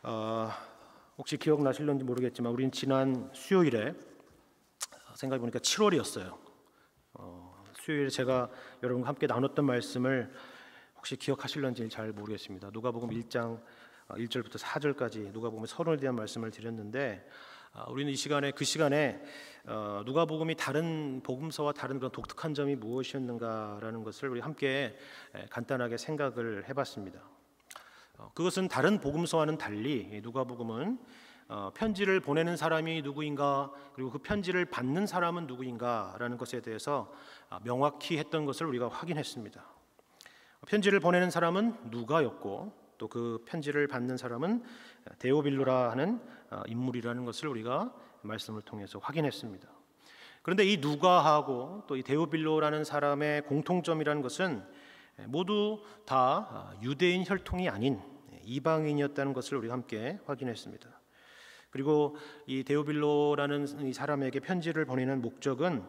어, 혹시 기억나실런지 모르겠지만 우린 지난 수요일에 생각해보니까 7월이었어요. 수요일에 제가 여러분과 함께 나눴던 말씀을 혹시 기억하실런지 잘 모르겠습니다. 누가복음 1장 1절부터 4절까지 누가복음의 서론에 대한 말씀을 드렸는데, 우리는 그 시간에 누가복음이 다른 복음서와 다른 그런 독특한 점이 무엇이었는가라는 것을 우리 함께 간단하게 생각을 해봤습니다. 그것은 다른 복음서와는 달리 누가복음은 편지를 보내는 사람이 누구인가, 그리고 그 편지를 받는 사람은 누구인가라는 것에 대해서 명확히 했던 것을 우리가 확인했습니다. 편지를 보내는 사람은 누가였고, 또 그 편지를 받는 사람은 데오빌로라 하는 인물이라는 것을 우리가 말씀을 통해서 확인했습니다. 그런데 이 누가하고 또 이 데오빌로라는 사람의 공통점이라는 것은 모두 다 유대인 혈통이 아닌 이방인이었다는 것을 우리가 함께 확인했습니다. 그리고 이 데오빌로라는 이 사람에게 편지를 보내는 목적은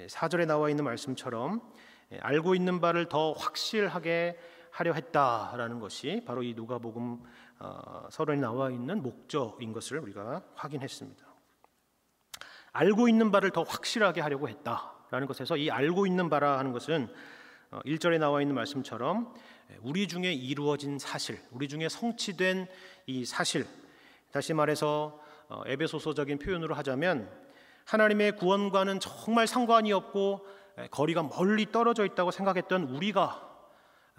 4절에 나와 있는 말씀처럼 알고 있는 바를 더 확실하게 하려 했다라는 것이 바로 이 누가복음 서론에 나와 있는 목적인 것을 우리가 확인했습니다. 알고 있는 바를 더 확실하게 하려고 했다라는 것에서 이 알고 있는 바라 하는 것은 1절에 나와 있는 말씀처럼 우리 중에 이루어진 사실, 우리 중에 성취된 이 사실, 다시 말해서 에베소서적인 표현으로 하자면 하나님의 구원과는 정말 상관이 없고 거리가 멀리 떨어져 있다고 생각했던 우리가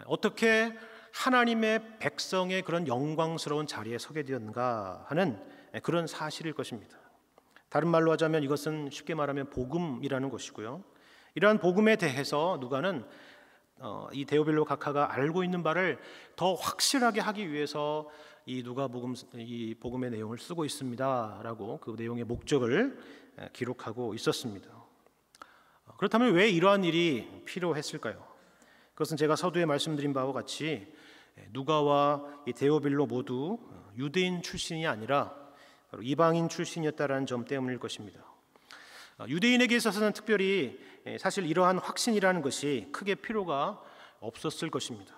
어떻게 하나님의 백성의 그런 영광스러운 자리에 서게 되었는가 하는 그런 사실일 것입니다. 다른 말로 하자면 이것은 쉽게 말하면 복음이라는 것이고요. 이러한 복음에 대해서 누가는 이 데오빌로 각하가 알고 있는 바를 더 확실하게 하기 위해서 이 누가복음, 이 복음의 내용을 쓰고 있습니다라고 그 내용의 목적을 기록하고 있었습니다. 그렇다면 왜 이러한 일이 필요했을까요? 그것은 제가 서두에 말씀드린 바와 같이 누가와 이 데오빌로 모두 유대인 출신이 아니라 바로 이방인 출신이었다라는 점 때문일 것입니다. 유대인에게 있어서는 특별히 사실 이러한 확신이라는 것이 크게 필요가 없었을 것입니다.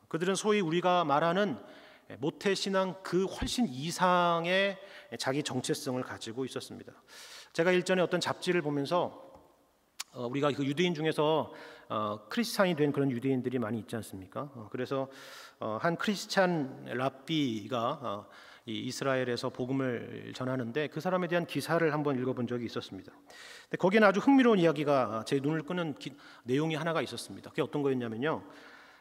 그들은 소위 우리가 말하는 모태신앙 그 훨씬 이상의 자기 정체성을 가지고 있었습니다. 제가 일전에 어떤 잡지를 보면서 우리가 그 유대인 중에서 크리스찬이 된 그런 유대인들이 많이 있지 않습니까? 그래서 한 크리스찬 랍비가 이 이스라엘에서 복음을 전하는데 그 사람에 대한 기사를 한번 읽어본 적이 있었습니다. 근데 거기에는 아주 흥미로운 이야기가 제 눈을 끄는 내용이 하나가 있었습니다. 그게 어떤 거였냐면요,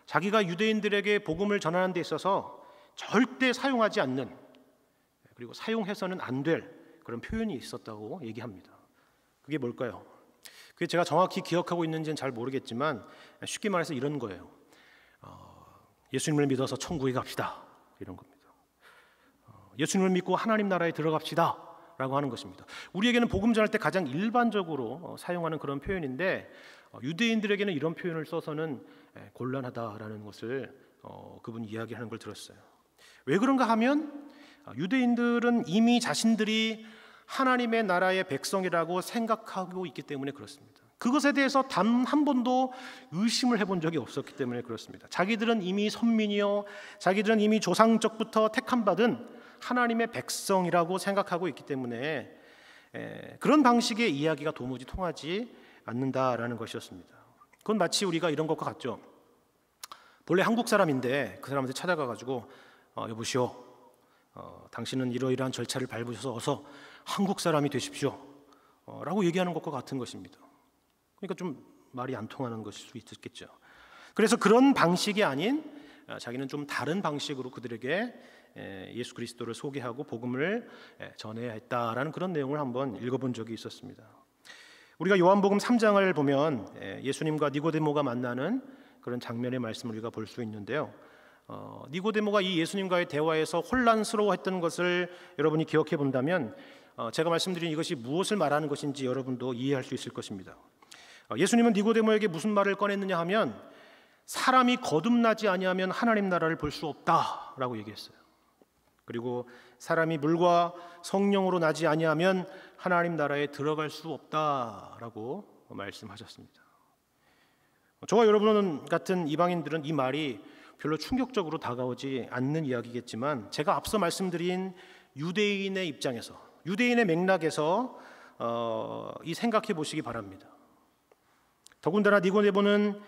자기가 유대인들에게 복음을 전하는 데 있어서 절대 사용하지 않는, 그리고 사용해서는 안 될 그런 표현이 있었다고 얘기합니다. 그게 뭘까요? 그게 제가 정확히 기억하고 있는지는 잘 모르겠지만 쉽게 말해서 이런 거예요. 예수님을 믿어서 천국에 갑시다, 이런 겁니다. 예수님을 믿고 하나님 나라에 들어갑시다 라고 하는 것입니다. 우리에게는 복음 전할 때 가장 일반적으로 사용하는 그런 표현인데, 유대인들에게는 이런 표현을 써서는 곤란하다라는 것을 그분이 이야기하는 걸 들었어요. 왜 그런가 하면 유대인들은 이미 자신들이 하나님의 나라의 백성이라고 생각하고 있기 때문에 그렇습니다. 그것에 대해서 단 한 번도 의심을 해본 적이 없었기 때문에 그렇습니다. 자기들은 이미 선민이요, 자기들은 이미 조상적부터 택함받은 하나님의 백성이라고 생각하고 있기 때문에 그런 방식의 이야기가 도무지 통하지 않는다라는 것이었습니다. 그건 마치 우리가 이런 것과 같죠. 본래 한국 사람인데 그 사람한테 찾아가가지고 여보시오, 당신은 이러이러한 절차를 밟으셔서 어서 한국 사람이 되십시오 라고 얘기하는 것과 같은 것입니다. 그러니까 좀 말이 안 통하는 것일 수 있겠죠. 그래서 그런 방식이 아닌 자기는 좀 다른 방식으로 그들에게 예수 그리스도를 소개하고 복음을 전해야 했다라는 그런 내용을 한번 읽어본 적이 있었습니다. 우리가 요한복음 3장을 보면 예수님과 니고데모가 만나는 그런 장면의 말씀을 우리가 볼 수 있는데요, 니고데모가 이 예수님과의 대화에서 혼란스러워했던 것을 여러분이 기억해 본다면 제가 말씀드린 이것이 무엇을 말하는 것인지 여러분도 이해할 수 있을 것입니다. 예수님은 니고데모에게 무슨 말을 꺼냈느냐 하면, 사람이 거듭나지 아니하면 하나님 나라를 볼 수 없다라고 얘기했어요. 그리고 사람이 물과 성령으로 나지 아니하면 하나님 나라에 들어갈 수 없다라고 말씀하셨습니다. 저와 여러분 같은 이방인들은 이 말이 별로 충격적으로 다가오지 않는 이야기겠지만 제가 앞서 말씀드린 유대인의 입장에서, 유대인의 맥락에서 이 생각해 보시기 바랍니다. 더군다나 니고데모는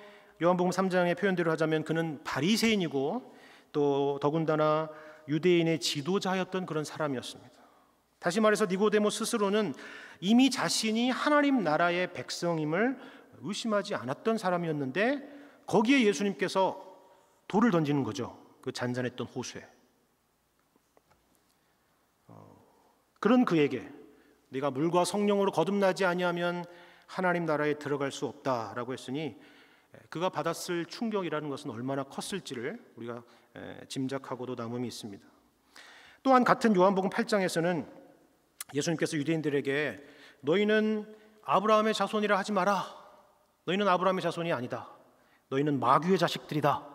요한복음 3장의 표현대로 하자면 그는 바리새인이고 또 더군다나 유대인의 지도자였던 그런 사람이었습니다. 다시 말해서 니고데모 스스로는 이미 자신이 하나님 나라의 백성임을 의심하지 않았던 사람이었는데 거기에 예수님께서 돌을 던지는 거죠. 그 잔잔했던 호수에. 그런 그에게 네가 물과 성령으로 거듭나지 아니하면 하나님 나라에 들어갈 수 없다라고 했으니 그가 받았을 충격이라는 것은 얼마나 컸을지를 우리가 짐작하고도 남음이 있습니다. 또한 같은 요한복음 8장에서는 예수님께서 유대인들에게 너희는 아브라함의 자손이라 하지 마라. 너희는 아브라함의 자손이 아니다. 너희는 마귀의 자식들이다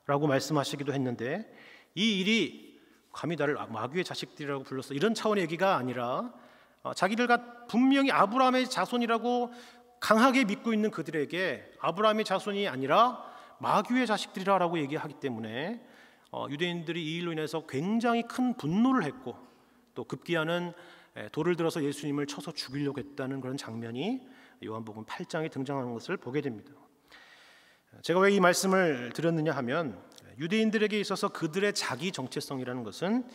라고 말씀하시기도 했는데 이 일이 감히 나를 마귀의 자식들이라고 불렀어 이런 차원의 얘기가 아니라 자기들과 분명히 아브라함의 자손이라고 강하게 믿고 있는 그들에게 아브라함의 자손이 아니라 마귀의 자식들이라고 얘기하기 때문에 유대인들이 이 일로 인해서 굉장히 큰 분노를 했고 또 급기야는 돌을 들어서 예수님을 쳐서 죽이려고 했다는 그런 장면이 요한복음 8장에 등장하는 것을 보게 됩니다. 제가 왜 이 말씀을 드렸느냐 하면 유대인들에게 있어서 그들의 자기 정체성이라는 것은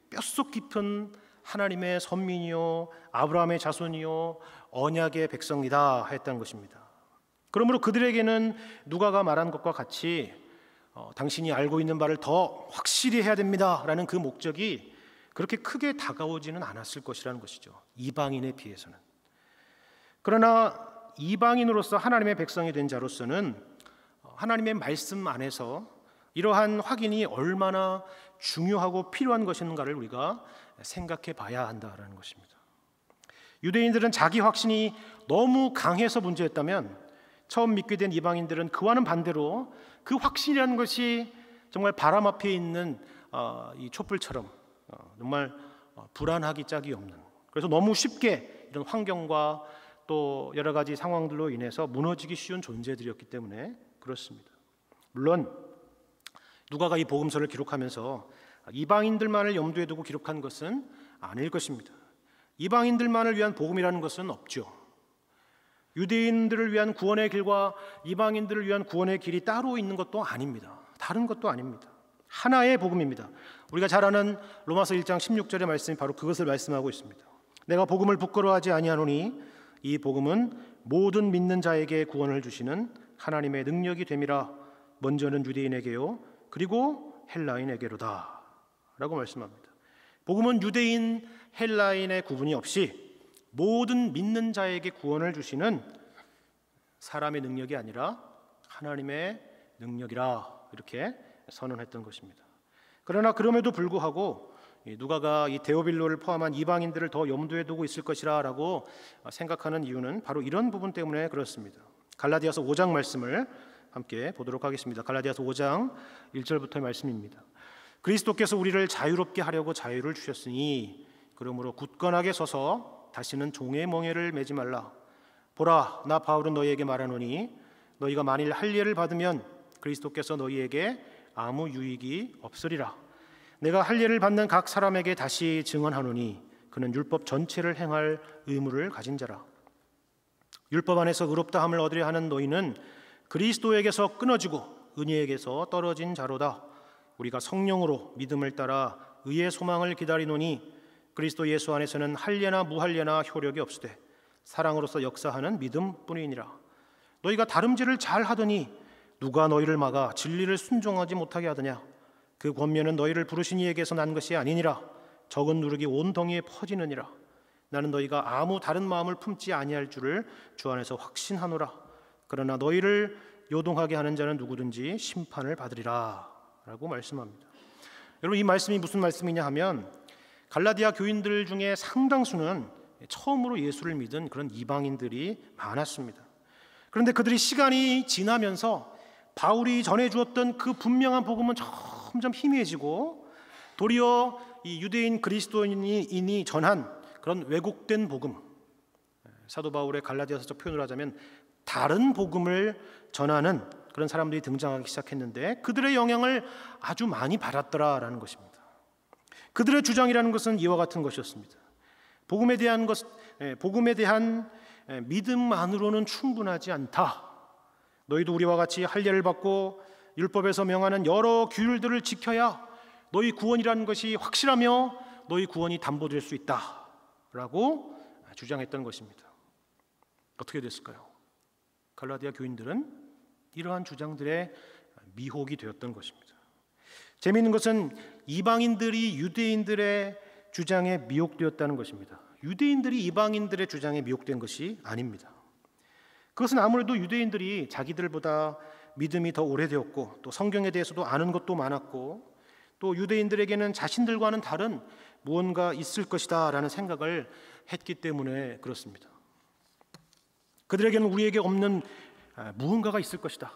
뼛속 깊은 하나님의 선민이요 아브라함의 자손이요 언약의 백성이다 했다는 것입니다. 그러므로 그들에게는 누가가 말한 것과 같이 당신이 알고 있는 바를 더 확실히 해야 됩니다라는 그 목적이 그렇게 크게 다가오지는 않았을 것이라는 것이죠. 이방인에 비해서는. 그러나 이방인으로서 하나님의 백성이 된 자로서는 하나님의 말씀 안에서 이러한 확인이 얼마나 중요하고 필요한 것인가를 우리가 생각해 봐야 한다는 것입니다. 유대인들은 자기 확신이 너무 강해서 문제였다면 처음 믿게 된 이방인들은 그와는 반대로 그 확신이라는 것이 정말 바람 앞에 있는 이 촛불처럼 정말 불안하기 짝이 없는, 그래서 너무 쉽게 이런 환경과 또 여러 가지 상황들로 인해서 무너지기 쉬운 존재들이었기 때문에 그렇습니다. 물론 누가가 이 복음서를 기록하면서 이방인들만을 염두에 두고 기록한 것은 아닐 것입니다. 이방인들만을 위한 복음이라는 것은 없죠. 유대인들을 위한 구원의 길과 이방인들을 위한 구원의 길이 따로 있는 것도 아닙니다. 다른 것도 아닙니다. 하나의 복음입니다. 우리가 잘 아는 로마서 1장 16절의 말씀이 바로 그것을 말씀하고 있습니다. 내가 복음을 부끄러워하지 아니하노니 이 복음은 모든 믿는 자에게 구원을 주시는 하나님의 능력이 됨이라. 먼저는 유대인에게요 그리고 헬라인에게로다 라고 말씀합니다. 복음은 유대인 헬라인의 구분이 없이 모든 믿는 자에게 구원을 주시는 사람의 능력이 아니라 하나님의 능력이라 이렇게 선언했던 것입니다. 그러나 그럼에도 불구하고 누가가 이 데오빌로를 포함한 이방인들을 더 염두에 두고 있을 것이라 라고 생각하는 이유는 바로 이런 부분 때문에 그렇습니다. 갈라디아서 5장 말씀을 함께 보도록 하겠습니다. 갈라디아서 5장 1절부터의 말씀입니다. 그리스도께서 우리를 자유롭게 하려고 자유를 주셨으니 그러므로 굳건하게 서서 다시는 종의 멍에를 매지 말라. 보라, 나 바울은 너희에게 말하노니 너희가 만일 할례를 받으면 그리스도께서 너희에게 아무 유익이 없으리라. 내가 할례를 받는 각 사람에게 다시 증언하노니 그는 율법 전체를 행할 의무를 가진 자라. 율법 안에서 의롭다함을 얻으려 하는 너희는 그리스도에게서 끊어지고 은혜에게서 떨어진 자로다. 우리가 성령으로 믿음을 따라 의의 소망을 기다리노니 그리스도 예수 안에서는 할례나 무할례나 효력이 없으되 사랑으로서 역사하는 믿음뿐이니라. 너희가 다름질을 잘 하더니 누가 너희를 막아 진리를 순종하지 못하게 하더냐. 그 권면은 너희를 부르신 이에게서 난 것이 아니니라. 적은 누룩이 온 덩이에 퍼지느니라. 나는 너희가 아무 다른 마음을 품지 아니할 줄을 주 안에서 확신하노라. 그러나 너희를 요동하게 하는 자는 누구든지 심판을 받으리라 라고 말씀합니다. 여러분, 이 말씀이 무슨 말씀이냐 하면 갈라디아 교인들 중에 상당수는 처음으로 예수를 믿은 그런 이방인들이 많았습니다. 그런데 그들이 시간이 지나면서 바울이 전해주었던 그 분명한 복음은 점점 희미해지고 도리어 이 유대인 그리스도인이 전한 그런 왜곡된 복음, 사도 바울의 갈라디아서적 표현을 하자면 다른 복음을 전하는 그런 사람들이 등장하기 시작했는데 그들의 영향을 아주 많이 받았더라라는 것입니다. 그들의 주장이라는 것은 이와 같은 것이었습니다. 복음에 대한 믿음만으로는 충분하지 않다. 너희도 우리와 같이 할례를 받고 율법에서 명하는 여러 규율들을 지켜야 너희 구원이라는 것이 확실하며 너희 구원이 담보될 수 있다라고 주장했던 것입니다. 어떻게 됐을까요? 갈라디아 교인들은 이러한 주장들의 미혹이 되었던 것입니다. 재미있는 것은 이방인들이 유대인들의 주장에 미혹되었다는 것입니다. 유대인들이 이방인들의 주장에 미혹된 것이 아닙니다. 그것은 아무래도 유대인들이 자기들보다 믿음이 더 오래되었고 또 성경에 대해서도 아는 것도 많았고 또 유대인들에게는 자신들과는 다른 무언가 있을 것이다 라는 생각을 했기 때문에 그렇습니다. 그들에게는 우리에게 없는 무언가가 있을 것이다.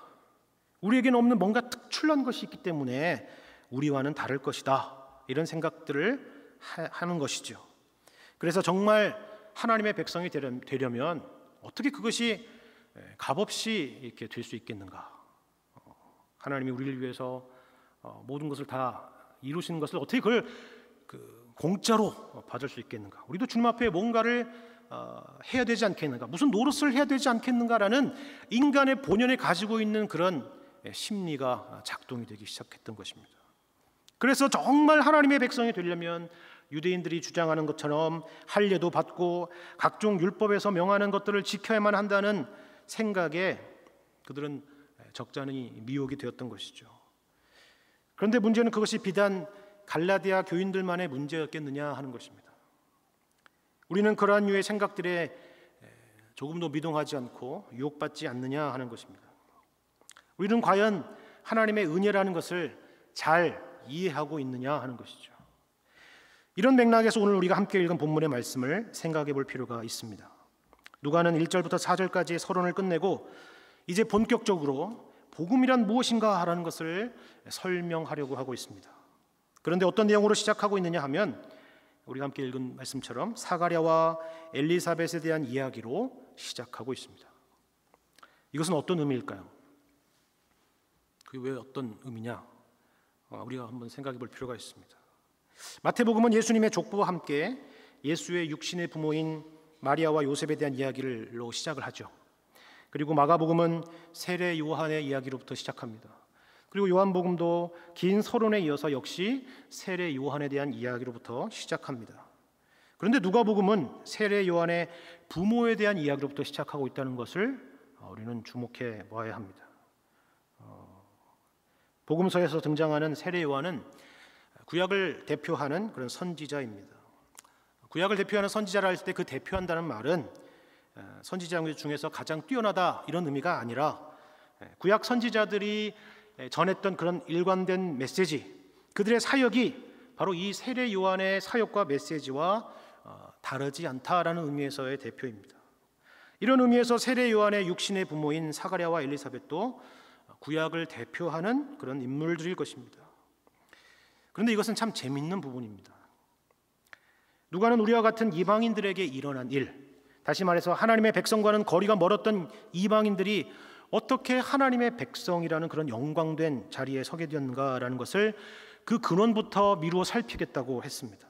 우리에게는 없는 뭔가 특출난 것이 있기 때문에 우리와는 다를 것이다. 이런 생각들을 하는 것이죠. 그래서 정말 하나님의 백성이 되려면 어떻게 그것이 값없이 이렇게 될 수 있겠는가? 하나님이 우리를 위해서 모든 것을 다 이루시는 것을 어떻게 그걸 공짜로 받을 수 있겠는가? 우리도 주님 앞에 뭔가를 해야 되지 않겠는가? 무슨 노릇을 해야 되지 않겠는가라는 인간의 본연에 가지고 있는 그런 심리가 작동이 되기 시작했던 것입니다. 그래서 정말 하나님의 백성이 되려면 유대인들이 주장하는 것처럼 할례도 받고 각종 율법에서 명하는 것들을 지켜야만 한다는 생각에 그들은 적잖이 미혹이 되었던 것이죠. 그런데 문제는 그것이 비단 갈라디아 교인들만의 문제였겠느냐 하는 것입니다. 우리는 그러한 류의 생각들에 조금도 미동하지 않고 유혹받지 않느냐 하는 것입니다. 우리는 과연 하나님의 은혜라는 것을 잘 이해하고 있느냐 하는 것이죠. 이런 맥락에서 오늘 우리가 함께 읽은 본문의 말씀을 생각해 볼 필요가 있습니다. 누가는 1절부터 4절까지의 서론을 끝내고 이제 본격적으로 복음이란 무엇인가 하라는 것을 설명하려고 하고 있습니다. 그런데 어떤 내용으로 시작하고 있느냐 하면 우리가 함께 읽은 말씀처럼 사가랴와 엘리사벳에 대한 이야기로 시작하고 있습니다. 이것은 어떤 의미일까요? 그게 왜 어떤 의미냐? 우리가 한번 생각해 볼 필요가 있습니다. 마태복음은 예수님의 족보와 함께 예수의 육신의 부모인 마리아와 요셉에 대한 이야기로 시작을 하죠. 그리고 마가복음은 세례 요한의 이야기로부터 시작합니다. 그리고 요한복음도 긴 서론에 이어서 역시 세례 요한에 대한 이야기로부터 시작합니다. 그런데 누가복음은 세례 요한의 부모에 대한 이야기로부터 시작하고 있다는 것을 우리는 주목해 봐야 합니다. 복음서에서 등장하는 세례 요한은 구약을 대표하는 그런 선지자입니다. 구약을 대표하는 선지자라 할 때 그 대표한다는 말은 선지자 중에서 가장 뛰어나다 이런 의미가 아니라 구약 선지자들이 전했던 그런 일관된 메시지, 그들의 사역이 바로 이 세례 요한의 사역과 메시지와 다르지 않다라는 의미에서의 대표입니다. 이런 의미에서 세례 요한의 육신의 부모인 사가랴와 엘리사벳도 구약을 대표하는 그런 인물들일 것입니다. 그런데 이것은 참 재미있는 부분입니다. 누가는 우리와 같은 이방인들에게 일어난 일, 다시 말해서 하나님의 백성과는 거리가 멀었던 이방인들이 어떻게 하나님의 백성이라는 그런 영광된 자리에 서게 되었는가라는 것을 그 근원부터 미루어 살피겠다고 했습니다.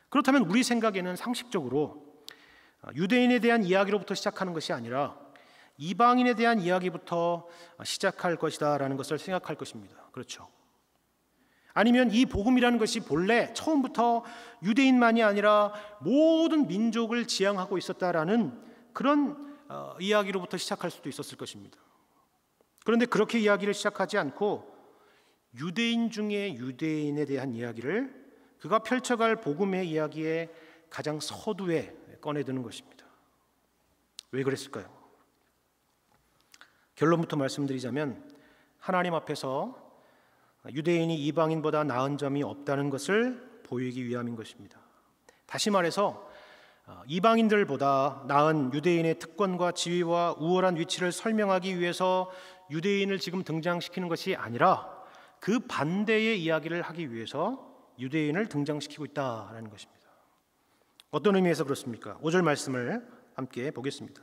그렇다면 우리 생각에는 상식적으로 유대인에 대한 이야기로부터 시작하는 것이 아니라 이방인에 대한 이야기부터 시작할 것이다라는 것을 생각할 것입니다. 그렇죠? 아니면 이 복음이라는 것이 본래 처음부터 유대인만이 아니라 모든 민족을 지향하고 있었다라는 그런 이야기로부터 시작할 수도 있었을 것입니다. 그런데 그렇게 이야기를 시작하지 않고 유대인 중에 유대인에 대한 이야기를 그가 펼쳐갈 복음의 이야기에 가장 서두에 꺼내드는 것입니다. 왜 그랬을까요? 결론부터 말씀드리자면 하나님 앞에서 유대인이 이방인보다 나은 점이 없다는 것을 보이기 위함인 것입니다. 다시 말해서 이방인들보다 나은 유대인의 특권과 지위와 우월한 위치를 설명하기 위해서 유대인을 지금 등장시키는 것이 아니라 그 반대의 이야기를 하기 위해서 유대인을 등장시키고 있다는 것입니다. 어떤 의미에서 그렇습니까? 5절 말씀을 함께 보겠습니다.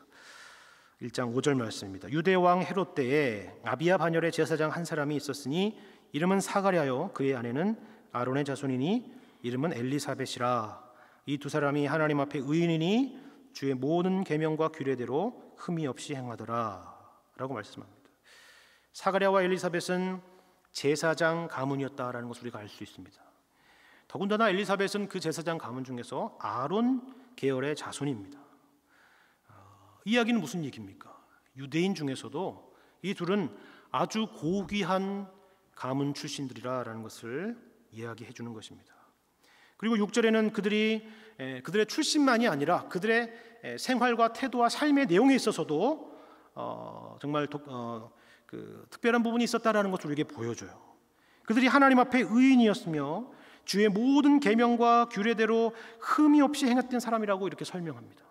1장 5절 말씀입니다. 유대 왕 헤롯 때에 아비야 반열에 제사장 한 사람이 있었으니 이름은 사가랴요 그의 아내는 아론의 자손이니 이름은 엘리사벳이라. 이 두 사람이 하나님 앞에 의인이니 주의 모든 계명과 규례대로 흠이 없이 행하더라 라고 말씀합니다. 사가랴와 엘리사벳은 제사장 가문이었다라는 것을 우리가 알 수 있습니다. 더군다나 엘리사벳은 그 제사장 가문 중에서 아론 계열의 자손입니다. 이 이야기는 무슨 얘기입니까? 유대인 중에서도 이 둘은 아주 고귀한 가문 출신들이라는 것을 이야기해 주는 것입니다. 그리고 6절에는 그들의 출신만이 아니라 그들의 생활과 태도와 삶의 내용에 있어서도 정말 특별한 부분이 있었다라는 것을 우리에게 보여줘요. 그들이 하나님 앞에 의인이었으며 주의 모든 계명과 규례대로 흠이 없이 행했던 사람이라고 이렇게 설명합니다.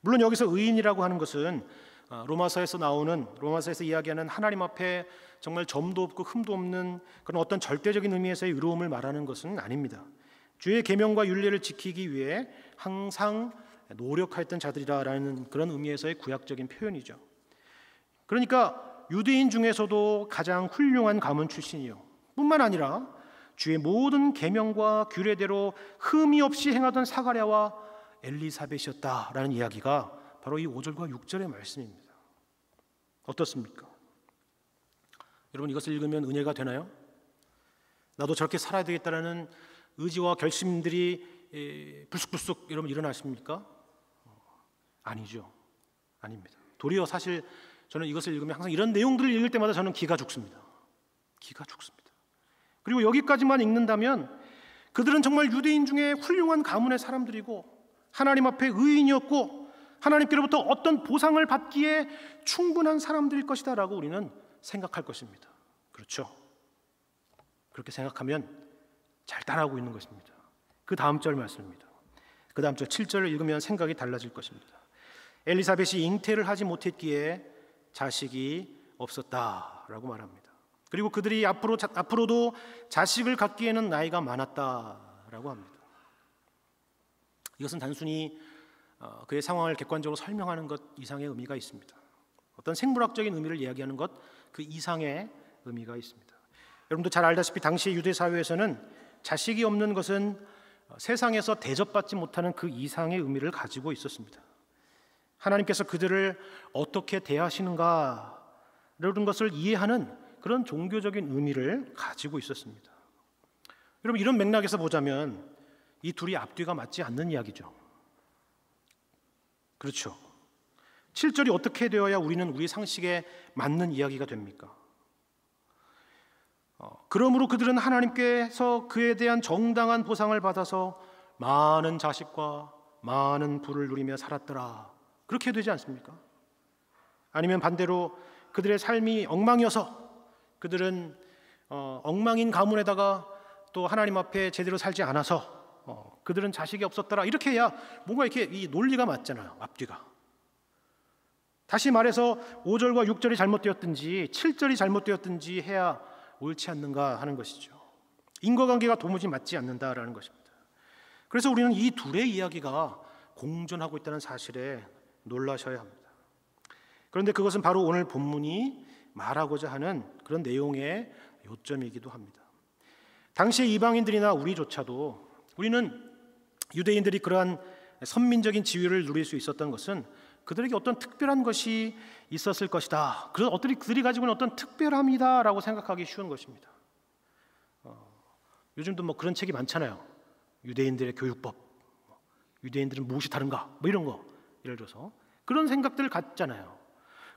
물론 여기서 의인이라고 하는 것은 로마서에서 이야기하는 하나님 앞에 정말 점도 없고 흠도 없는 그런 어떤 절대적인 의미에서의 의로움을 말하는 것은 아닙니다. 주의 계명과 율례를 지키기 위해 항상 노력하였던 자들이라는 그런 의미에서의 구약적인 표현이죠. 그러니까 유대인 중에서도 가장 훌륭한 가문 출신이요 뿐만 아니라 주의 모든 계명과 규례대로 흠이 없이 행하던 사가랴와 엘리사벳이었다라는 이야기가 바로 이 5절과 6절의 말씀입니다. 어떻습니까? 여러분, 이것을 읽으면 은혜가 되나요? 나도 저렇게 살아야 되겠다라는 의지와 결심들이 불쑥불쑥 여러분 일어나십니까? 아니죠. 아닙니다. 도리어 사실 저는 이것을 읽으면 항상 이런 내용들을 읽을 때마다 저는 기가 죽습니다. 기가 죽습니다. 그리고 여기까지만 읽는다면 그들은 정말 유대인 중에 훌륭한 가문의 사람들이고 하나님 앞에 의인이었고 하나님께로부터 어떤 보상을 받기에 충분한 사람들일 것이다 라고 우리는 생각할 것입니다. 그렇죠? 그렇게 생각하면 잘 따라하고 있는 것입니다. 그 다음 절 말씀입니다. 그 다음 절 7절을 읽으면 생각이 달라질 것입니다. 엘리사벳이 잉태를 하지 못했기에 자식이 없었다라고 말합니다. 그리고 그들이 앞으로도 자식을 갖기에는 나이가 많았다라고 합니다. 이것은 단순히 그의 상황을 객관적으로 설명하는 것 이상의 의미가 있습니다. 어떤 생물학적인 의미를 이야기하는 것 그 이상의 의미가 있습니다. 여러분도 잘 알다시피 당시 유대 사회에서는 자식이 없는 것은 세상에서 대접받지 못하는 그 이상의 의미를 가지고 있었습니다. 하나님께서 그들을 어떻게 대하시는가 이런 것을 이해하는 그런 종교적인 의미를 가지고 있었습니다. 여러분, 이런 맥락에서 보자면 이 둘이 앞뒤가 맞지 않는 이야기죠. 그렇죠. 7절이 어떻게 되어야 우리는 우리 상식에 맞는 이야기가 됩니까? 그러므로 그들은 하나님께서 그에 대한 정당한 보상을 받아서 많은 자식과 많은 부를 누리며 살았더라. 그렇게 되지 않습니까? 아니면 반대로 그들의 삶이 엉망이어서 그들은 엉망인 가문에다가 또 하나님 앞에 제대로 살지 않아서 그들은 자식이 없었더라. 이렇게 해야 뭔가 이렇게 이 논리가 맞잖아요. 앞뒤가. 다시 말해서 5절과 6절이 잘못되었든지 7절이 잘못되었든지 해야 옳지 않는가 하는 것이죠. 인과관계가 도무지 맞지 않는다라는 것입니다. 그래서 우리는 이 둘의 이야기가 공존하고 있다는 사실에 놀라셔야 합니다. 그런데 그것은 바로 오늘 본문이 말하고자 하는 그런 내용의 요점이기도 합니다. 당시의 이방인들이나 우리조차도 우리는 유대인들이 그러한 선민적인 지위를 누릴 수 있었던 것은 그들에게 어떤 특별한 것이 있었을 것이다. 그들이 가지고 있는 어떤 특별함이다라고 생각하기 쉬운 것입니다. 요즘도 뭐 그런 책이 많잖아요. 유대인들의 교육법, 유대인들은 무엇이 다른가, 뭐 이런 거 예를 들어서 그런 생각들을 갖잖아요.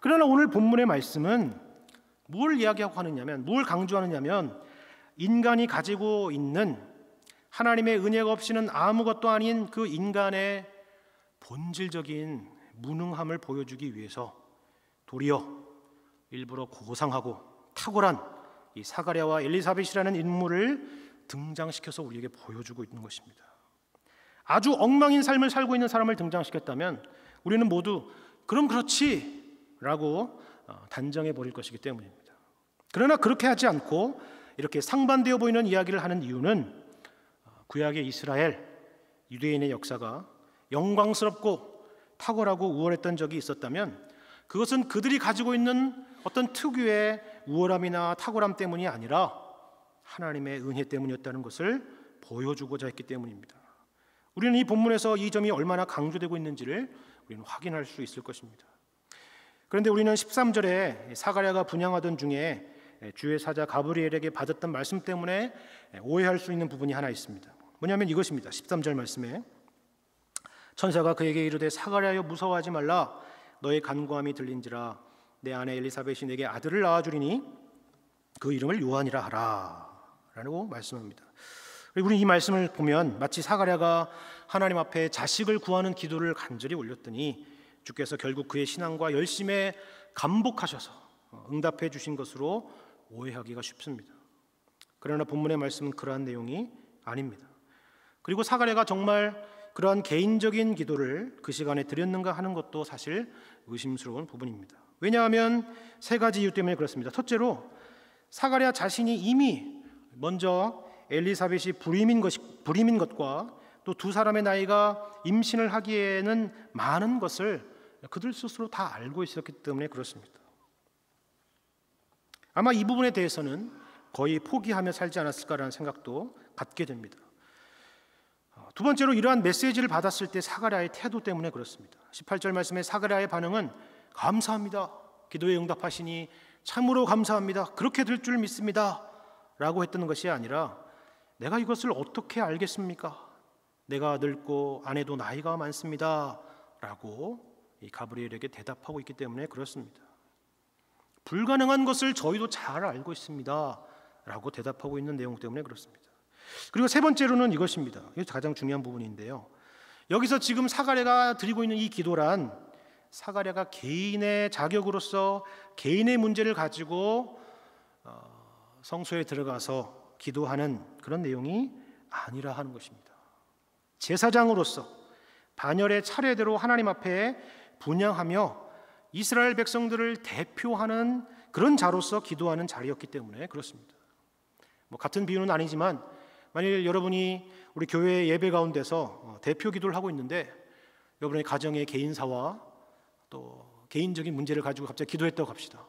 그러나 오늘 본문의 말씀은 뭘 이야기하고 하느냐면, 뭘 강조하느냐면 인간이 가지고 있는 하나님의 은혜가 없이는 아무것도 아닌 그 인간의 본질적인 무능함을 보여주기 위해서 도리어 일부러 고상하고 탁월한 이 사가랴와 엘리사벳이라는 인물을 등장시켜서 우리에게 보여주고 있는 것입니다. 아주 엉망인 삶을 살고 있는 사람을 등장시켰다면 우리는 모두 그럼 그렇지 라고 단정해 버릴 것이기 때문입니다. 그러나 그렇게 하지 않고 이렇게 상반되어 보이는 이야기를 하는 이유는 구약의 이스라엘 유대인의 역사가 영광스럽고 탁월하고 우월했던 적이 있었다면 그것은 그들이 가지고 있는 어떤 특유의 우월함이나 탁월함 때문이 아니라 하나님의 은혜 때문이었다는 것을 보여주고자 했기 때문입니다. 우리는 이 본문에서 이 점이 얼마나 강조되고 있는지를 우리는 확인할 수 있을 것입니다. 그런데 우리는 13절에 사가랴가 분향하던 중에 주의 사자 가브리엘에게 받았던 말씀 때문에 오해할 수 있는 부분이 하나 있습니다. 뭐냐면 이것입니다. 13절 말씀에 천사가 그에게 이르되 사가랴여 무서워하지 말라. 너의 간구함이 들린지라. 내 아내 엘리사벳이 내게 아들을 낳아주리니 그 이름을 요한이라 하라 라고 말씀합니다. 우리는 이 말씀을 보면 마치 사가랴가 하나님 앞에 자식을 구하는 기도를 간절히 올렸더니 주께서 결국 그의 신앙과 열심에 감복하셔서 응답해 주신 것으로 오해하기가 쉽습니다. 그러나 본문의 말씀은 그러한 내용이 아닙니다. 그리고 사가랴가 정말 그러한 개인적인 기도를 그 시간에 드렸는가 하는 것도 사실 의심스러운 부분입니다. 왜냐하면 세 가지 이유 때문에 그렇습니다. 첫째로 사가랴 자신이 이미 먼저 엘리사벳이 불임인 것과 또 두 사람의 나이가 임신을 하기에는 많은 것을 그들 스스로 다 알고 있었기 때문에 그렇습니다. 아마 이 부분에 대해서는 거의 포기하며 살지 않았을까라는 생각도 갖게 됩니다. 두 번째로 이러한 메시지를 받았을 때 사가랴의 태도 때문에 그렇습니다. 18절 말씀에 사가랴의 반응은 감사합니다. 기도에 응답하시니 참으로 감사합니다. 그렇게 될 줄 믿습니다. 라고 했던 것이 아니라 내가 이것을 어떻게 알겠습니까? 내가 늙고 아내도 나이가 많습니다. 라고 이 가브리엘에게 대답하고 있기 때문에 그렇습니다. 불가능한 것을 저희도 잘 알고 있습니다. 라고 대답하고 있는 내용 때문에 그렇습니다. 그리고 세 번째로는 이것입니다. 이게 가장 중요한 부분인데요. 여기서 지금 사가랴가 드리고 있는 이 기도란 사가랴가 개인의 자격으로서 개인의 문제를 가지고 성소에 들어가서 기도하는 그런 내용이 아니라 하는 것입니다. 제사장으로서 반열의 차례대로 하나님 앞에 분향하며 이스라엘 백성들을 대표하는 그런 자로서 기도하는 자리였기 때문에 그렇습니다. 같은 비유는 아니지만 만일 여러분이 우리 교회 예배 가운데서 대표 기도를 하고 있는데 여러분의 가정의 개인사와 또 개인적인 문제를 가지고 갑자기 기도했다고 합시다.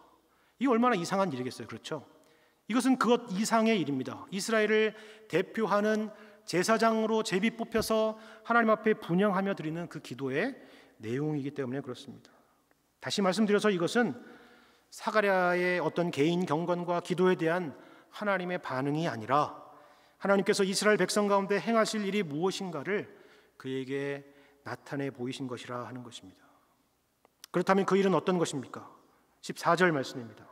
이 얼마나 이상한 일이겠어요. 그렇죠? 이것은 그것 이상의 일입니다. 이스라엘을 대표하는 제사장으로 제비 뽑혀서 하나님 앞에 분향하며 드리는 그 기도의 내용이기 때문에 그렇습니다. 다시 말씀드려서 이것은 사가랴의 어떤 개인 경건과 기도에 대한 하나님의 반응이 아니라 하나님께서 이스라엘 백성 가운데 행하실 일이 무엇인가를 그에게 나타내 보이신 것이라 하는 것입니다. 그렇다면 그 일은 어떤 것입니까? 14절 말씀입니다.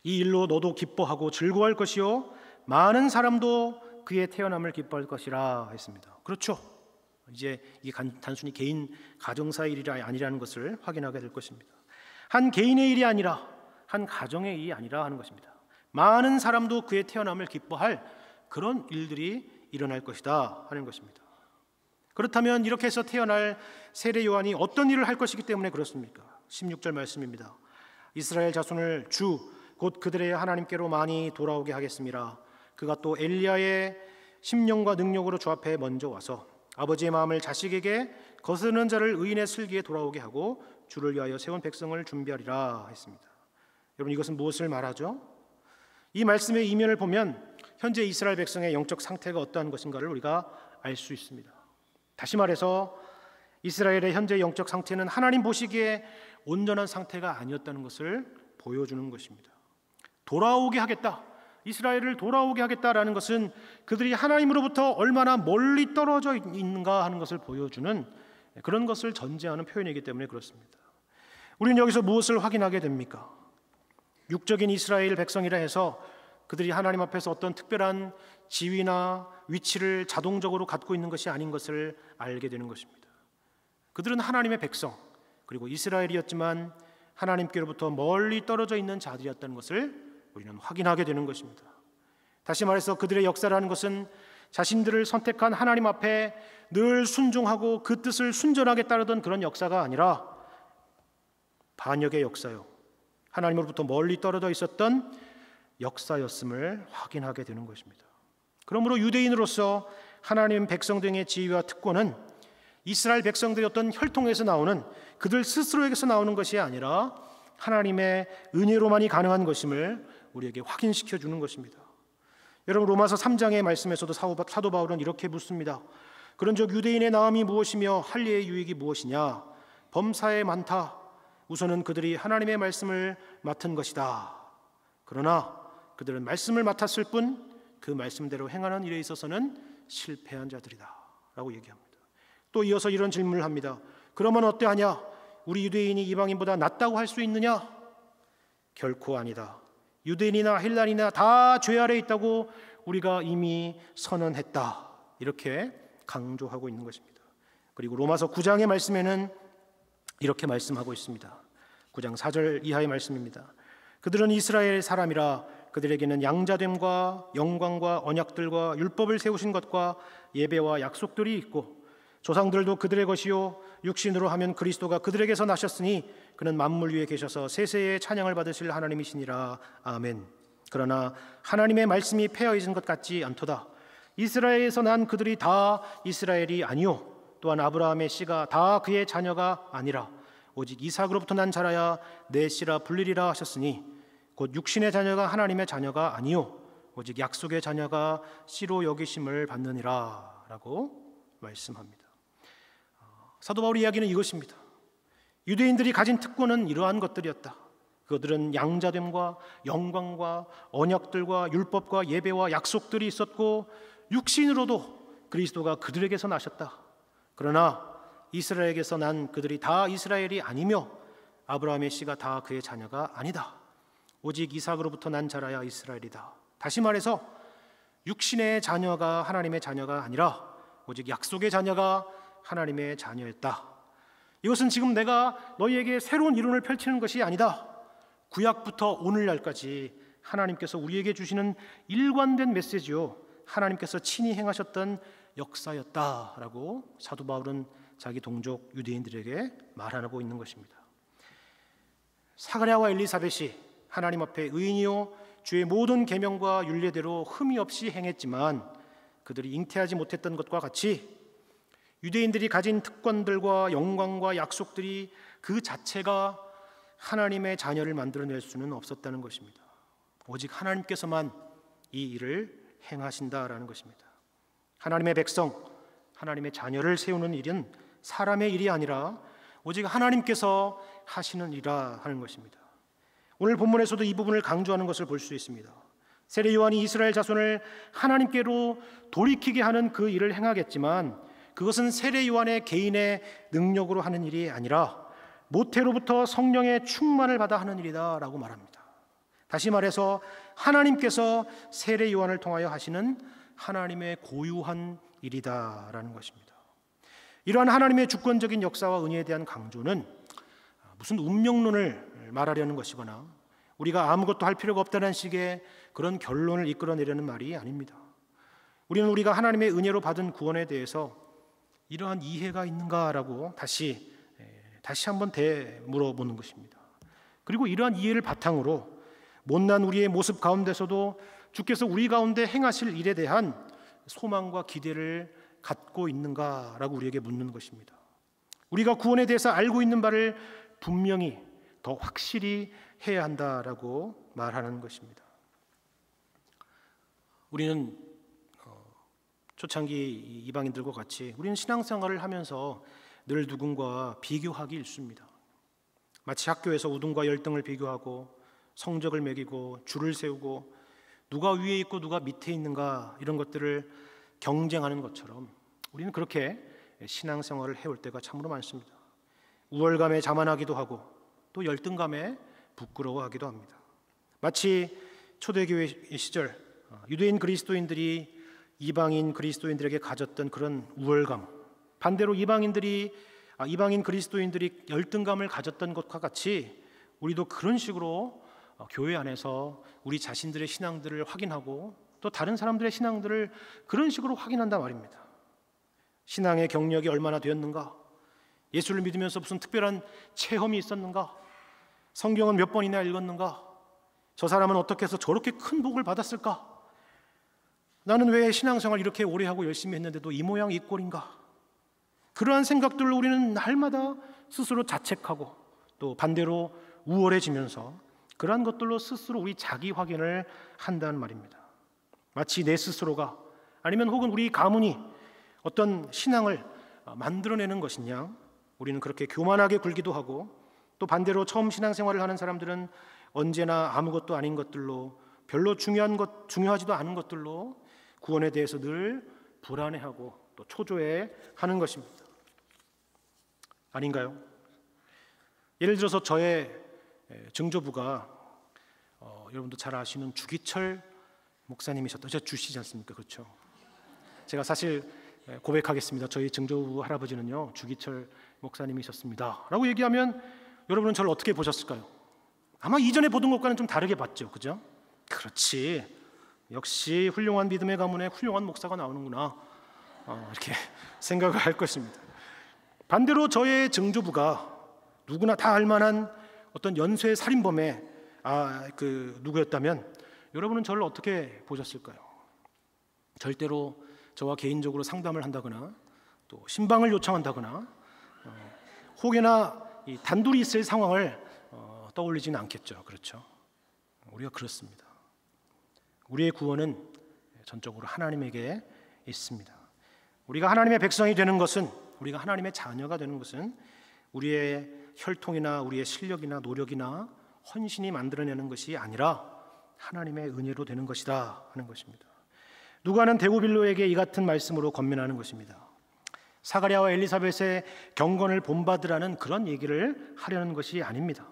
이 일로 너도 기뻐하고 즐거워할 것이요 많은 사람도 그의 태어남을 기뻐할 것이라 했습니다. 그렇죠. 이제 이게 단순히 개인 가정사의 일이 아니라는 것을 확인하게 될 것입니다. 한 개인의 일이 아니라 한 가정의 일이 아니라 하는 것입니다. 많은 사람도 그의 태어남을 기뻐할 그런 일들이 일어날 것이다 하는 것입니다. 그렇다면 이렇게 해서 태어날 세례 요한이 어떤 일을 할 것이기 때문에 그렇습니까? 16절 말씀입니다. 이스라엘 자손을 주 곧 그들의 하나님께로 많이 돌아오게 하겠습니다. 그가 또 엘리야의 심령과 능력으로 주 앞에 먼저 와서 아버지의 마음을 자식에게 거스르는 자를 의인의 슬기에 돌아오게 하고 주를 위하여 세운 백성을 준비하리라 했습니다. 여러분 이것은 무엇을 말하죠? 이 말씀의 이면을 보면 현재 이스라엘 백성의 영적 상태가 어떠한 것인가를 우리가 알 수 있습니다. 다시 말해서 이스라엘의 현재 영적 상태는 하나님 보시기에 온전한 상태가 아니었다는 것을 보여주는 것입니다. 돌아오게 하겠다, 이스라엘을 돌아오게 하겠다라는 것은 그들이 하나님으로부터 얼마나 멀리 떨어져 있는가 하는 것을 보여주는 그런 것을 전제하는 표현이기 때문에 그렇습니다. 우리는 여기서 무엇을 확인하게 됩니까? 육적인 이스라엘 백성이라 해서 그들이 하나님 앞에서 어떤 특별한 지위나 위치를 자동적으로 갖고 있는 것이 아닌 것을 알게 되는 것입니다. 그들은 하나님의 백성 그리고 이스라엘이었지만 하나님께로부터 멀리 떨어져 있는 자들이었다는 것을 우리는 확인하게 되는 것입니다. 다시 말해서 그들의 역사라는 것은 자신들을 선택한 하나님 앞에 늘 순종하고 그 뜻을 순전하게 따르던 그런 역사가 아니라 반역의 역사요, 하나님으로부터 멀리 떨어져 있었던 역사였음을 확인하게 되는 것입니다. 그러므로 유대인으로서 하나님 백성 등의 지위와 특권은 이스라엘 백성들이 어떤 혈통에서 나오는 그들 스스로에게서 나오는 것이 아니라 하나님의 은혜로만이 가능한 것임을 우리에게 확인시켜 주는 것입니다. 여러분, 로마서 3장의 말씀에서도 사도 바울은 이렇게 묻습니다. 그런즉 유대인의 나음이 무엇이며 할례의 유익이 무엇이냐? 범사에 많다. 우선은 그들이 하나님의 말씀을 맡은 것이다. 그러나 그들은 말씀을 맡았을 뿐 그 말씀대로 행하는 일에 있어서는 실패한 자들이다 라고 얘기합니다. 또 이어서 이런 질문을 합니다. 그러면 어떠하냐? 우리 유대인이 이방인보다 낫다고 할 수 있느냐? 결코 아니다. 유대인이나 헬라인이나 다 죄 아래에 있다고 우리가 이미 선언했다. 이렇게 강조하고 있는 것입니다. 그리고 로마서 9장의 말씀에는 이렇게 말씀하고 있습니다. 9장 4절 이하의 말씀입니다. 그들은 이스라엘 사람이라 그들에게는 양자됨과 영광과 언약들과 율법을 세우신 것과 예배와 약속들이 있고 조상들도 그들의 것이요 육신으로 하면 그리스도가 그들에게서 나셨으니 그는 만물 위에 계셔서 세세의 찬양을 받으실 하나님이시니라. 아멘. 그러나 하나님의 말씀이 폐허해진 것 같지 않도다. 이스라엘에서 난 그들이 다 이스라엘이 아니요 또한 아브라함의 씨가 다 그의 자녀가 아니라 오직 이삭으로부터 난 자라야 내 씨라 불리리라 하셨으니 곧 육신의 자녀가 하나님의 자녀가 아니요 오직 약속의 자녀가 씨로 여기심을 받느니라 라고 말씀합니다. 사도 바울의 이야기는 이것입니다. 유대인들이 가진 특권은 이러한 것들이었다. 그들은 양자됨과 영광과 언약들과 율법과 예배와 약속들이 있었고 육신으로도 그리스도가 그들에게서 나셨다. 그러나 이스라엘에게서 난 그들이 다 이스라엘이 아니며 아브라함의 씨가 다 그의 자녀가 아니다. 오직 이삭으로부터 난 자라야 이스라엘이다. 다시 말해서 육신의 자녀가 하나님의 자녀가 아니라 오직 약속의 자녀가 하나님의 자녀였다. 이것은 지금 내가 너희에게 새로운 이론을 펼치는 것이 아니다. 구약부터 오늘날까지 하나님께서 우리에게 주시는 일관된 메시지요 하나님께서 친히 행하셨던 역사였다라고 사도 바울은 자기 동족 유대인들에게 말하고 있는 것입니다. 사가랴와 엘리사벳이 하나님 앞에 의인이요 주의 모든 계명과 율례대로 흠이 없이 행했지만 그들이 잉태하지 못했던 것과 같이 유대인들이 가진 특권들과 영광과 약속들이 그 자체가 하나님의 자녀를 만들어낼 수는 없었다는 것입니다. 오직 하나님께서만 이 일을 행하신다라는 것입니다. 하나님의 백성, 하나님의 자녀를 세우는 일은 사람의 일이 아니라 오직 하나님께서 하시는 일이라 하는 것입니다. 오늘 본문에서도 이 부분을 강조하는 것을 볼 수 있습니다. 세례 요한이 이스라엘 자손을 하나님께로 돌이키게 하는 그 일을 행하겠지만 그것은 세례 요한의 개인의 능력으로 하는 일이 아니라 모태로부터 성령의 충만을 받아 하는 일이다 라고 말합니다. 다시 말해서 하나님께서 세례 요한을 통하여 하시는 하나님의 고유한 일이다 라는 것입니다. 이러한 하나님의 주권적인 역사와 은혜에 대한 강조는 무슨 운명론을 말하려는 것이거나 우리가 아무것도 할 필요가 없다는 식의 그런 결론을 이끌어내려는 말이 아닙니다. 우리는 우리가 하나님의 은혜로 받은 구원에 대해서 이러한 이해가 있는가라고 다시 한번 되물어보는 것입니다. 그리고 이러한 이해를 바탕으로 못난 우리의 모습 가운데서도 주께서 우리 가운데 행하실 일에 대한 소망과 기대를 갖고 있는가라고 우리에게 묻는 것입니다. 우리가 구원에 대해서 알고 있는 바를 분명히 더 확실히 해야 한다라고 말하는 것입니다. 우리는 초창기 이방인들과 같이 우리는 신앙생활을 하면서 늘 누군가 비교하기 일쑤입니다. 마치 학교에서 우등과 열등을 비교하고 성적을 매기고 줄을 세우고 누가 위에 있고 누가 밑에 있는가 이런 것들을 경쟁하는 것처럼 우리는 그렇게 신앙생활을 해올 때가 참으로 많습니다. 우월감에 자만하기도 하고 또 열등감에 부끄러워하기도 합니다. 마치 초대교회 시절 유대인 그리스도인들이 이방인 그리스도인들에게 가졌던 그런 우월감, 반대로 이방인 그리스도인들이 열등감을 가졌던 것과 같이 우리도 그런 식으로 교회 안에서 우리 자신들의 신앙들을 확인하고 또 다른 사람들의 신앙들을 그런 식으로 확인한단 말입니다. 신앙의 경력이 얼마나 되었는가? 예수를 믿으면서 무슨 특별한 체험이 있었는가? 성경은 몇 번이나 읽었는가? 저 사람은 어떻게 해서 저렇게 큰 복을 받았을까? 나는 왜 신앙생활 이렇게 오래 하고 열심히 했는데도 이 모양 이 꼴인가? 그러한 생각들로 우리는 날마다 스스로 자책하고 또 반대로 우월해지면서 그러한 것들로 스스로 우리 자기 확인을 한다는 말입니다. 마치 내 스스로가 아니면 혹은 우리 가문이 어떤 신앙을 만들어내는 것이냐, 우리는 그렇게 교만하게 굴기도 하고, 또 반대로 처음 신앙생활을 하는 사람들은 언제나 아무것도 아닌 것들로, 별로 중요하지도 않은 것들로 구원에 대해서 늘 불안해하고 또 초조해하는 것입니다. 아닌가요? 예를 들어서 저의 증조부가 여러분도 잘 아시는 주기철 목사님이셨다. 저 주시지 않습니까? 그렇죠? 제가 사실 고백하겠습니다. 저희 증조부 할아버지는요 주기철 목사님이셨습니다 라고 얘기하면 여러분은 저를 어떻게 보셨을까요? 아마 이전에 보던 것과는 좀 다르게 봤죠. 그죠? 그렇지, 역시 훌륭한 믿음의 가문에 훌륭한 목사가 나오는구나, 이렇게 생각을 할 것입니다. 반대로 저의 증조부가 누구나 다 알만한 어떤 연쇄 살인범의 누구였다면 여러분은 저를 어떻게 보셨을까요? 절대로 저와 개인적으로 상담을 한다거나 또 신방을 요청한다거나 혹여나 단둘이 있을 상황을 떠올리지는 않겠죠. 그렇죠? 우리가 그렇습니다. 우리의 구원은 전적으로 하나님에게 있습니다. 우리가 하나님의 백성이 되는 것은, 우리가 하나님의 자녀가 되는 것은 우리의 혈통이나 우리의 실력이나 노력이나 헌신이 만들어내는 것이 아니라 하나님의 은혜로 되는 것이다 하는 것입니다. 누가는 데오빌로에게 이 같은 말씀으로 권면하는 것입니다. 사가랴와 엘리사벳의 경건을 본받으라는 그런 얘기를 하려는 것이 아닙니다.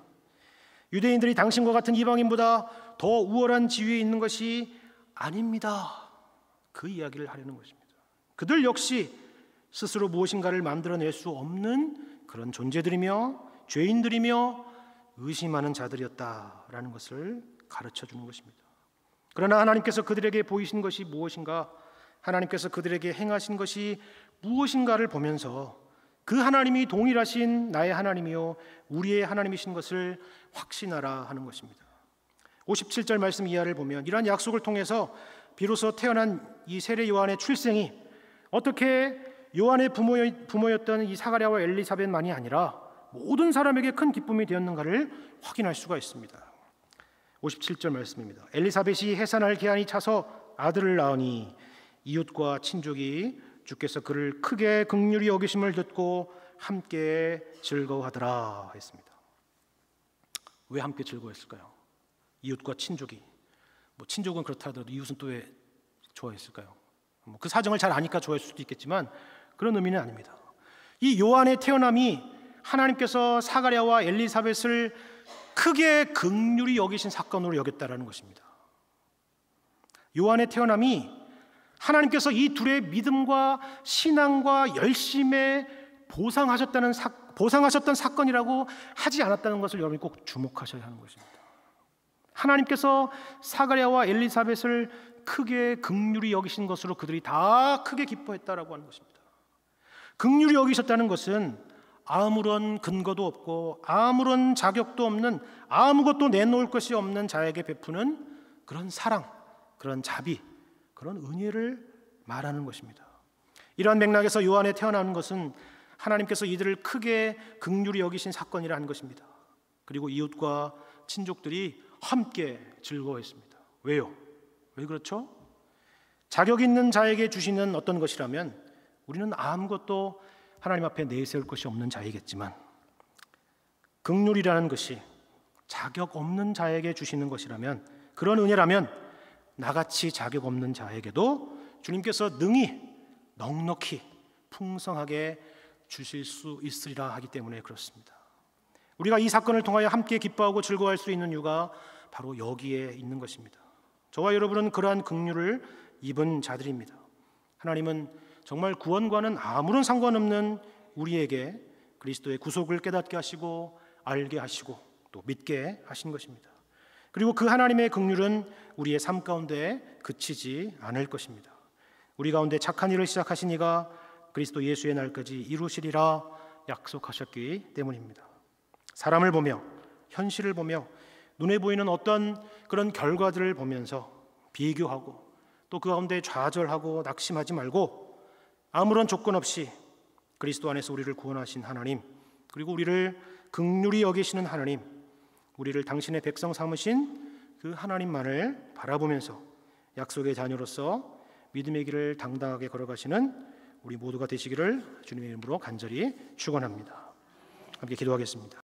유대인들이 당신과 같은 이방인보다 더 우월한 지위에 있는 것이 아닙니다. 그 이야기를 하려는 것입니다. 그들 역시 스스로 무엇인가를 만들어낼 수 없는 그런 존재들이며 죄인들이며 의심하는 자들이었다라는 것을 가르쳐 주는 것입니다. 그러나 하나님께서 그들에게 보이신 것이 무엇인가, 하나님께서 그들에게 행하신 것이 무엇인가를 보면서 그 하나님이 동일하신 나의 하나님이요 우리의 하나님이신 것을 확신하라 하는 것입니다. 57절 말씀 이하를 보면 이러한 약속을 통해서 비로소 태어난 이 세례 요한의 출생이 어떻게 요한의 부모였던 이 사가랴와 엘리사벳만이 아니라 모든 사람에게 큰 기쁨이 되었는가를 확인할 수가 있습니다. 57절 말씀입니다. 엘리사벳이 해산할 기한이 차서 아들을 낳으니 이웃과 친족이 주께서 그를 크게 긍휼히 여기심을 듣고 함께 즐거워하더라 했습니다. 왜 함께 즐거워했을까요? 이웃과 친족이, 친족은 그렇다 하더라도 이웃은 또 왜 좋아했을까요? 그 사정을 잘 아니까 좋아했을 수도 있겠지만 그런 의미는 아닙니다. 이 요한의 태어남이 하나님께서 사가랴와 엘리사벳을 크게 긍휼히 여기신 사건으로 여겼다라는 것입니다. 요한의 태어남이 하나님께서 이 둘의 믿음과 신앙과 열심에 보상하셨던 사건이라고 하지 않았다는 것을 여러분이 꼭 주목하셔야 하는 것입니다. 하나님께서 사가랴와 엘리사벳을 크게 긍휼히 여기신 것으로 그들이 다 크게 기뻐했다라고 하는 것입니다. 긍휼히 여기셨다는 것은 아무런 근거도 없고 아무런 자격도 없는, 아무것도 내놓을 것이 없는 자에게 베푸는 그런 사랑, 그런 자비, 그런 은혜를 말하는 것입니다. 이러한 맥락에서 요한에 태어나는 것은 하나님께서 이들을 크게 긍휼히 여기신 사건이라는 것입니다. 그리고 이웃과 친족들이 함께 즐거워했습니다. 왜요? 왜 그렇죠? 자격 있는 자에게 주시는 어떤 것이라면 우리는 아무것도 하나님 앞에 내세울 것이 없는 자이겠지만, 긍휼이라는 것이 자격 없는 자에게 주시는 것이라면, 그런 은혜라면 나같이 자격 없는 자에게도 주님께서 능히 넉넉히 풍성하게 주실 수 있으리라 하기 때문에 그렇습니다. 우리가 이 사건을 통하여 함께 기뻐하고 즐거워할 수 있는 이유가 바로 여기에 있는 것입니다. 저와 여러분은 그러한 긍휼을 입은 자들입니다. 하나님은 정말 구원과는 아무런 상관없는 우리에게 그리스도의 구속을 깨닫게 하시고 알게 하시고 또 믿게 하신 것입니다. 그리고 그 하나님의 긍휼은 우리의 삶 가운데 그치지 않을 것입니다. 우리 가운데 착한 일을 시작하신 이가 그리스도 예수의 날까지 이루시리라 약속하셨기 때문입니다. 사람을 보며, 현실을 보며, 눈에 보이는 어떤 그런 결과들을 보면서 비교하고 또 그 가운데 좌절하고 낙심하지 말고 아무런 조건 없이 그리스도 안에서 우리를 구원하신 하나님, 그리고 우리를 긍휼히 여기시는 하나님, 우리를 당신의 백성 삼으신 그 하나님만을 바라보면서 약속의 자녀로서 믿음의 길을 당당하게 걸어가시는 우리 모두가 되시기를 주님의 이름으로 간절히 축원합니다. 함께 기도하겠습니다.